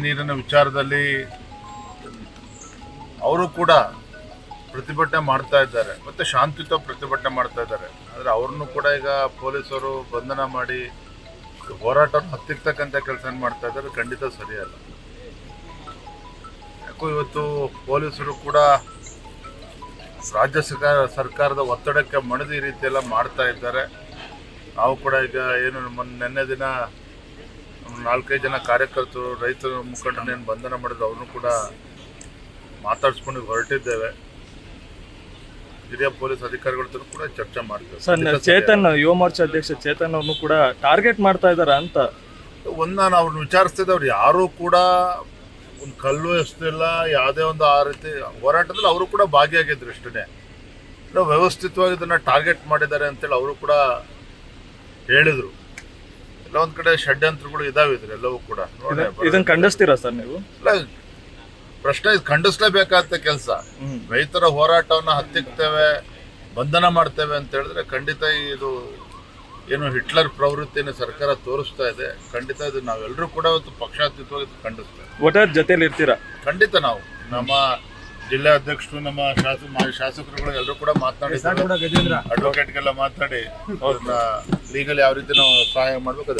ನೀರಿನ ವಿಚಾರದಲ್ಲಿ ಅವರು ಕೂಡ ಪ್ರತಿಭಟನೆ ಮಾಡ್ತಾ ಇದ್ದಾರೆ, ಮತ್ತೆ ಶಾಂತಿಯುತ ಪ್ರತಿಭಟನೆ ಮಾಡ್ತಾ ಇದ್ದಾರೆ. ಆದರೆ ಅವ್ರನ್ನು ಕೂಡ ಈಗ ಪೊಲೀಸರು ಬಂಧನ ಮಾಡಿ ಹೋರಾಟವನ್ನು ಹತ್ತಿರ್ತಕ್ಕಂಥ ಕೆಲಸ ಮಾಡ್ತಾ ಇದ್ದಾರೆ. ಖಂಡಿತ ಸರಿಯಲ್ಲ. ಯಾಕೋ ಇವತ್ತು ಪೊಲೀಸರು ಕೂಡ ರಾಜ್ಯ ಸರ್ಕಾರದ ಒತ್ತಡಕ್ಕೆ ಮಣಿದು ಈ ರೀತಿ ಎಲ್ಲ ಮಾಡ್ತಾ ಇದ್ದಾರೆ. ನಾವು ಕೂಡ ಈಗ ಏನು ನಿನ್ನೆ ದಿನ 4-5 ಜನ ಕಾರ್ಯಕರ್ತರು, ರೈತರ ಮುಖಂಡರನ್ನೇನು ಬಂಧನ ಮಾಡಿದ್ರು ಅವ್ರನ್ನೂ ಕೂಡ ಮಾತಾಡಿಸ್ಕೊಂಡು ಹೊರಟಿದ್ದೇವೆ. ಹಿರಿಯ ಪೊಲೀಸ್ ಅಧಿಕಾರಿಗಳ ಕೂಡ ಚರ್ಚೆ ಮಾಡ್ತೇವೆ. ಸರ್, ಚೇತನ್ ಯುವ ಮೋರ್ಚಾ ಅಧ್ಯಕ್ಷ ಚೇತನ್ ಅವ್ರನ್ನು ಕೂಡ ಟಾರ್ಗೆಟ್ ಮಾಡ್ತಾ ಇದಾರ ಅಂತ ನಾನು ಅವ್ರನ್ನ ವಿಚಾರಿಸ್ತಿದ್ದೆ. ಅವ್ರು ಯಾರೂ ಕೂಡ ಒಂದು ಕಲ್ಲು ಎಸ್ತಿಲ್ಲ, ಯಾವುದೇ ಒಂದು ಆ ರೀತಿ ಹೋರಾಟದಲ್ಲಿ ಅವರು ಕೂಡ ಭಾಗಿಯಾಗಿದ್ರು. ಅಷ್ಟೇ ವ್ಯವಸ್ಥಿತವಾಗಿ ಇದನ್ನ ಟಾರ್ಗೆಟ್ ಮಾಡಿದ್ದಾರೆ ಅಂತೇಳಿ ಅವರು ಕೂಡ ಹೇಳಿದ್ರು. ಎಲ್ಲ ಒಂದ್ ಕಡೆ ಷಡ್ಯಂತ್ರಗಳು ಇದಾವಿದ್ರು ಎಲ್ಲವೂ ಕೂಡ. ಇದನ್ನ ಖಂಡಿಸ್ತೀರಾ ಸರ್ ನೀವು? ಪ್ರಶ್ನೆ ಖಂಡಿಸ್ಲೇಬೇಕಾದ ಕೆಲಸ. ರೈತರ ಹೋರಾಟವನ್ನು ಹತ್ತಿಕ್ತೇವೆ, ಬಂಧನ ಮಾಡ್ತೇವೆ ಅಂತ ಹೇಳಿದ್ರೆ ಖಂಡಿತ ಇದು ಏನು ಹಿಟ್ಲರ್ ಪ್ರವೃತ್ತಿಯನ್ನು ಸರ್ಕಾರ ತೋರಿಸ್ತಾ ಇದೆ. ಖಂಡಿತ ಇದು ನಾವೆಲ್ಲರೂ ಕೂಡ ಇವತ್ತು ಪಕ್ಷಾತೀತವಾಗಿ ಖಂಡಿಸ್ತೇವೆ. ಒಟ್ಟಾರೆ ಜೊತೆಲಿ ಇರ್ತೀರಾ? ಖಂಡಿತ. ನಾವು ನಮ್ಮ ಜಿಲ್ಲಾ ಅಧ್ಯಕ್ಷರು, ನಮ್ಮ ಶಾಸಕರುಗಳು ಎಲ್ಲರೂ ಕೂಡ ಮಾತನಾಡಿದ್ದಾರೆ. ಅಡ್ವೊಕೇಟ್ಗೆಲ್ಲ ಮಾತಾಡಿ ಅವ್ರನ್ನ ಲೀಗಲ್ ಯಾವ ರೀತಿ ನಾವು ಸಹಾಯ ಮಾಡ್ಬೇಕು.